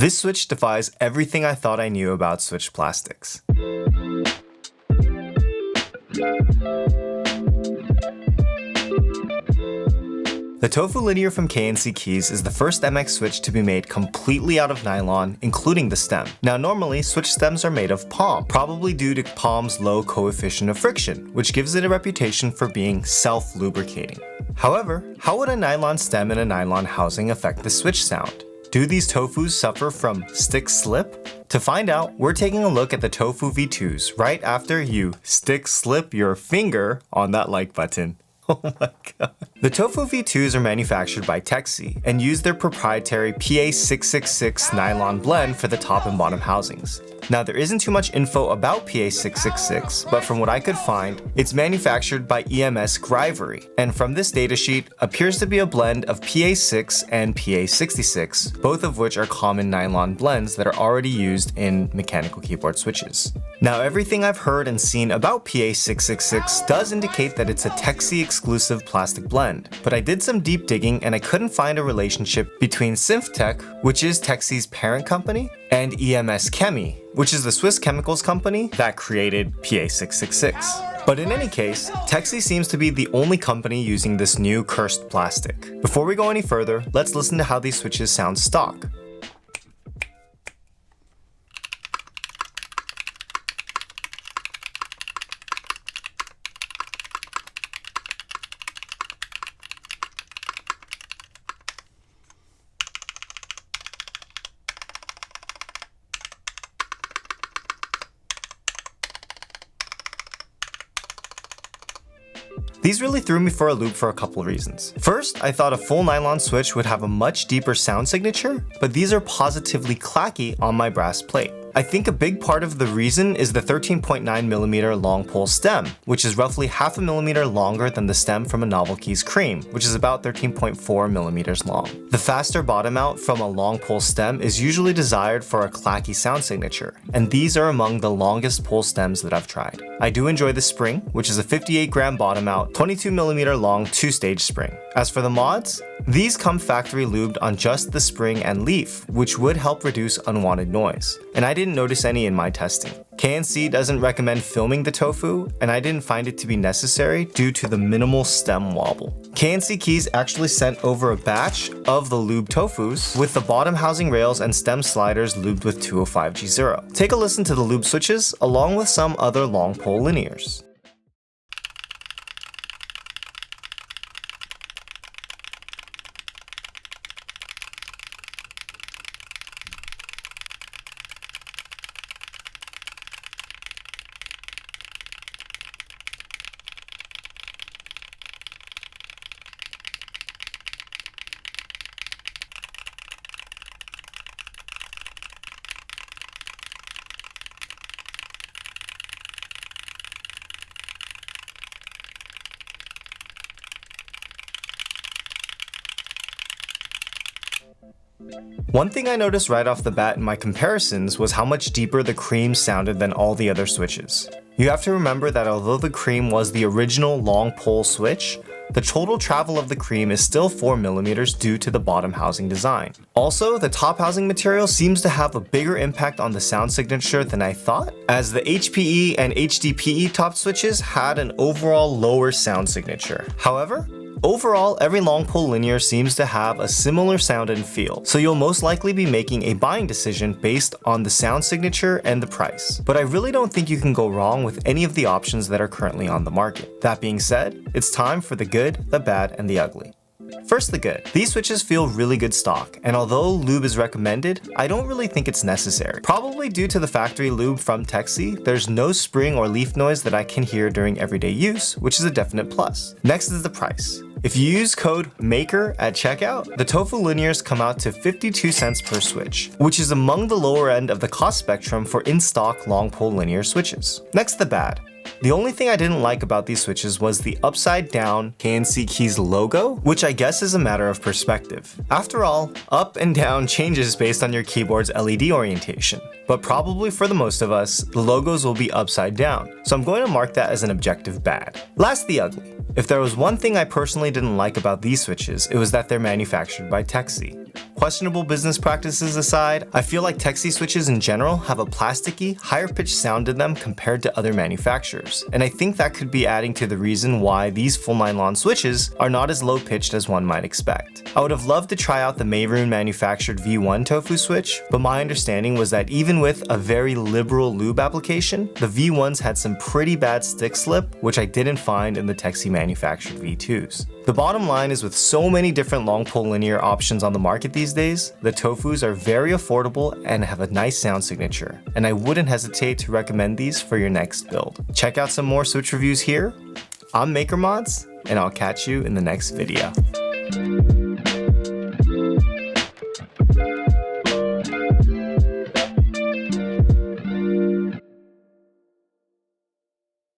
This switch defies everything I thought I knew about switch plastics. The Tofu Linear from KNC Keys is the first MX switch to be made completely out of nylon, including the stem. Now normally, switch stems are made of palm, probably due to palm's low coefficient of friction, which gives it a reputation for being self-lubricating. However, how would a nylon stem and a nylon housing affect the switch sound? Do these Tofus suffer from stick slip? To find out, we're taking a look at the Tofu V2s right after you stick slip your finger on that like button. Oh my god. The Tofu V2s are manufactured by Tecsee and use their proprietary PA666 nylon blend for the top and bottom housings. Now there isn't too much info about PA666, but from what I could find, it's manufactured by EMS Grivery, and from this datasheet appears to be a blend of PA6 and PA66, both of which are common nylon blends that are already used in mechanical keyboard switches. Now everything I've heard and seen about PA666 does indicate that it's a Tecsee exclusive plastic blend, but I did some deep digging and I couldn't find a relationship between Synftech, which is Texee's parent company, and EMS Chemi, which is the Swiss chemicals company that created PA666. But in any case, Tecsee seems to be the only company using this new cursed plastic. Before we go any further, let's listen to how these switches sound stock. These really threw me for a loop for a couple reasons. First, I thought a full nylon switch would have a much deeper sound signature, but these are positively clacky on my brass plate. I think a big part of the reason is the 13.9mm long pole stem, which is roughly half a millimeter longer than the stem from a Novelkeys Cream, which is about 13.4mm long. The faster bottom out from a long pole stem is usually desired for a clacky sound signature, and these are among the longest pole stems that I've tried. I do enjoy the spring, which is a 58-gram bottom out, 22mm long 2-stage spring. As for the mods, these come factory lubed on just the spring and leaf, which would help reduce unwanted noise, and I didn't notice any in my testing. KNC doesn't recommend filming the Tofu, and I didn't find it to be necessary due to the minimal stem wobble. KNC Keys actually sent over a batch of the lubed Tofus with the bottom housing rails and stem sliders lubed with 205G0. Take a listen to the lube switches along with some other long pole linears. One thing I noticed right off the bat in my comparisons was how much deeper the Cream sounded than all the other switches. You have to remember that although the Cream was the original long pole switch, the total travel of the Cream is still 4mm due to the bottom housing design. Also, the top housing material seems to have a bigger impact on the sound signature than I thought, as the HPE and HDPE top switches had an overall lower sound signature. However, overall, every long pole linear seems to have a similar sound and feel, so you'll most likely be making a buying decision based on the sound signature and the price. But I really don't think you can go wrong with any of the options that are currently on the market. That being said, it's time for the good, the bad, and the ugly. First, the good. These switches feel really good stock, and although lube is recommended, I don't really think it's necessary. Probably due to the factory lube from Tecsee, there's no spring or leaf noise that I can hear during everyday use, which is a definite plus. Next is the price. If you use code MAKER at checkout, the Tofu Linears come out to 52 cents per switch, which is among the lower end of the cost spectrum for in-stock long pole linear switches. Next, the bad. The only thing I didn't like about these switches was the upside down KNC Keys logo, which I guess is a matter of perspective. After all, up and down changes based on your keyboard's LED orientation, but probably for the most of us, the logos will be upside down, so I'm going to mark that as an objective bad. Last, the ugly. If there was one thing I personally didn't like about these switches, it was that they're manufactured by Tecsee. Questionable business practices aside, I feel like Tecsee switches in general have a plasticky, higher pitched sound to them compared to other manufacturers, and I think that could be adding to the reason why these full nylon switches are not as low pitched as one might expect. I would have loved to try out the Maroon manufactured V1 Tofu switch, but my understanding was that even with a very liberal lube application, the V1s had some pretty bad stick slip, which I didn't find in the Tecsee manufactured V2s. The bottom line is, with so many different long pole linear options on the market these days, the Tofus are very affordable and have a nice sound signature, and I wouldn't hesitate to recommend these for your next build. Check out some more switch reviews here. I'm MakerMods, and I'll catch you in the next video.